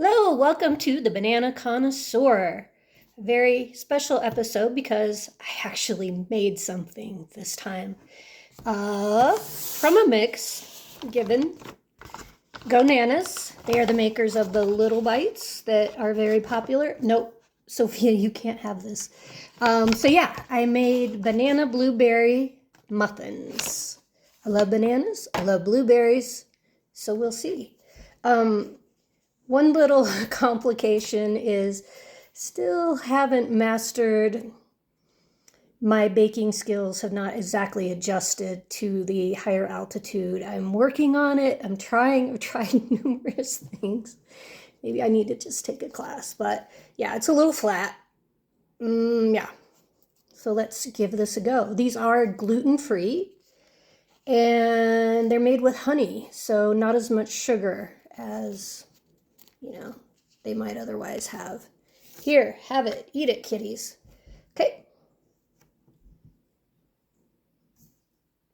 Hello, welcome to the Banana Connoisseur. A very special episode because I actually made something this time. From a mix given Gonanas. They are the makers of the Little Bites that are very popular. Nope, Sophia, you can't have this. I made banana blueberry muffins. I love bananas. I love blueberries. So we'll see. One little complication is still haven't mastered my baking skills, have not exactly adjusted to the higher altitude. I'm working on it. I've tried numerous things. Maybe I need to just take a class, but yeah, it's a little flat. Yeah. So let's give this a go. These are gluten-free and they're made with honey, so not as much sugar as they might otherwise have. Here, have it. Eat it, kitties. Okay.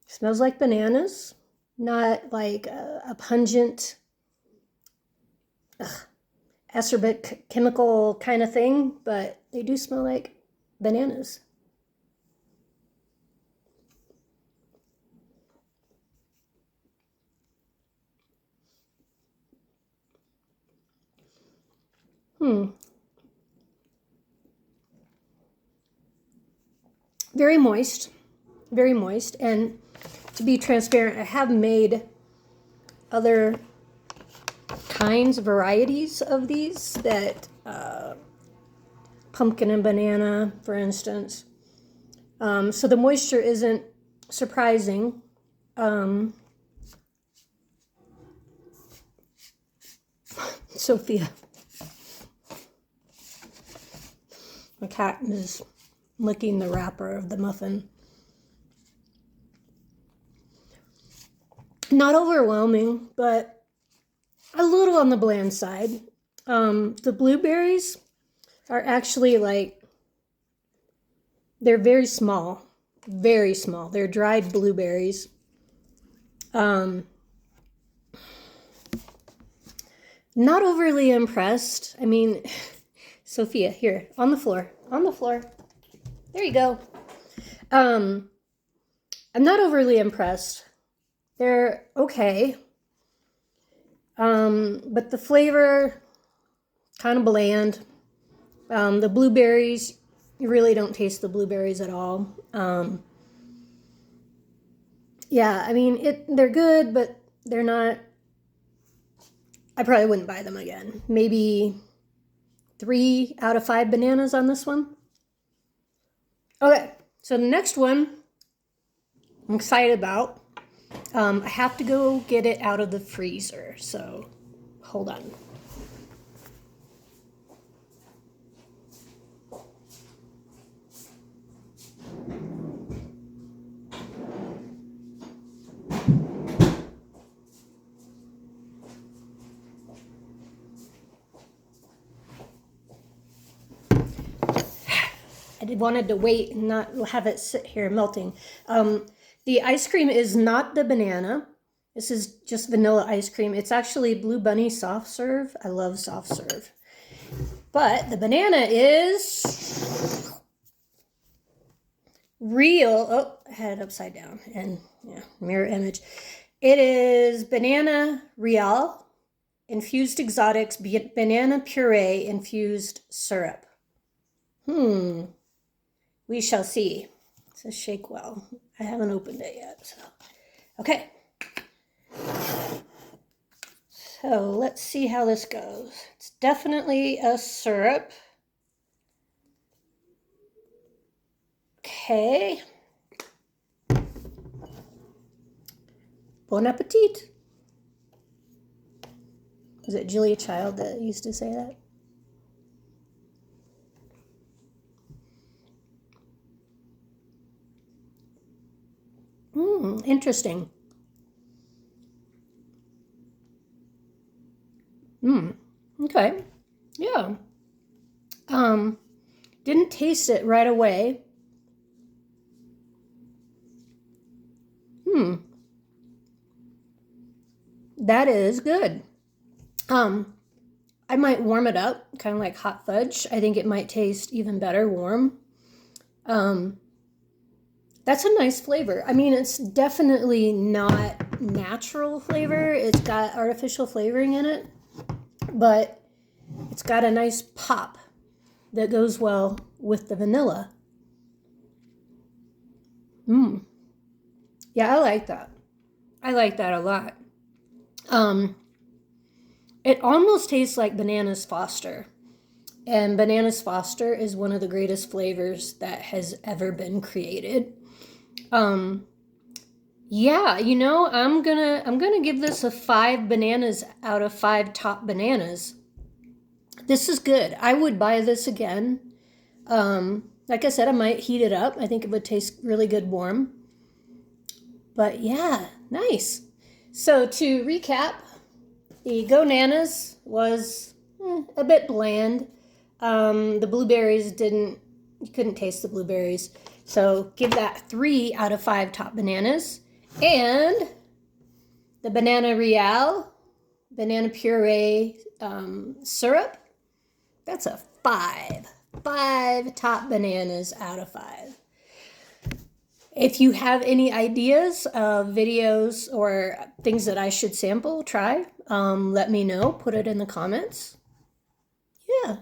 Smells like bananas. Not like a pungent acerbic chemical kind of thing, but they do smell like bananas. Very moist. Very moist. And to be transparent, I have made other kinds, varieties of these that pumpkin and banana, for instance. So the moisture isn't surprising. Sophia, my cat is licking the wrapper of the muffin. Not overwhelming, but a little on the bland side. The blueberries are actually they're very small, very small. They're dried blueberries. Not overly impressed. I mean, Sophia, here, on the floor. There you go. I'm not overly impressed. They're okay. But the flavor, kind of bland. The blueberries, you really don't taste the blueberries at all. Yeah, I mean, they're good, but they're not. I probably wouldn't buy them again. Maybe 3 out of 5 bananas on this one. Okay, so the next one I'm excited about. I have to go get it out of the freezer, so hold on. I wanted to wait and not have it sit here melting. The ice cream is not the banana. This is just vanilla ice cream. It's actually Blue Bunny soft serve. I love soft serve. But the banana is real. Oh, I had it upside down and yeah, mirror image. It is Banana Real infused exotics banana puree infused syrup. We shall see. It says shake well. I haven't opened it yet. So. Okay. So let's see how this goes. It's definitely a syrup. Okay. Bon appetit. Was it Julia Child that used to say that? Interesting. Okay. Yeah. Didn't taste it right away. That is good. I might warm it up, kind of like hot fudge. I think it might taste even better warm. That's a nice flavor. I mean, it's definitely not natural flavor. It's got artificial flavoring in it, but it's got a nice pop that goes well with the vanilla. Yeah, I like that. I like that a lot. It almost tastes like Bananas Foster. And Bananas Foster is one of the greatest flavors that has ever been created. Yeah, you know, I'm gonna give this a 5 bananas out of 5 top bananas. This is good. I would buy this again. Like I said, I might heat it up. I think it would taste really good warm. But yeah, nice. So to recap, the Go Nanas was a bit bland. The blueberries you couldn't taste the blueberries. So give that 3 out of 5 top bananas. And the Banana Real, banana puree syrup, that's a 5. 5 top bananas out of 5. If you have any ideas of videos or things that I should sample, try, let me know. Put it in the comments. Yeah.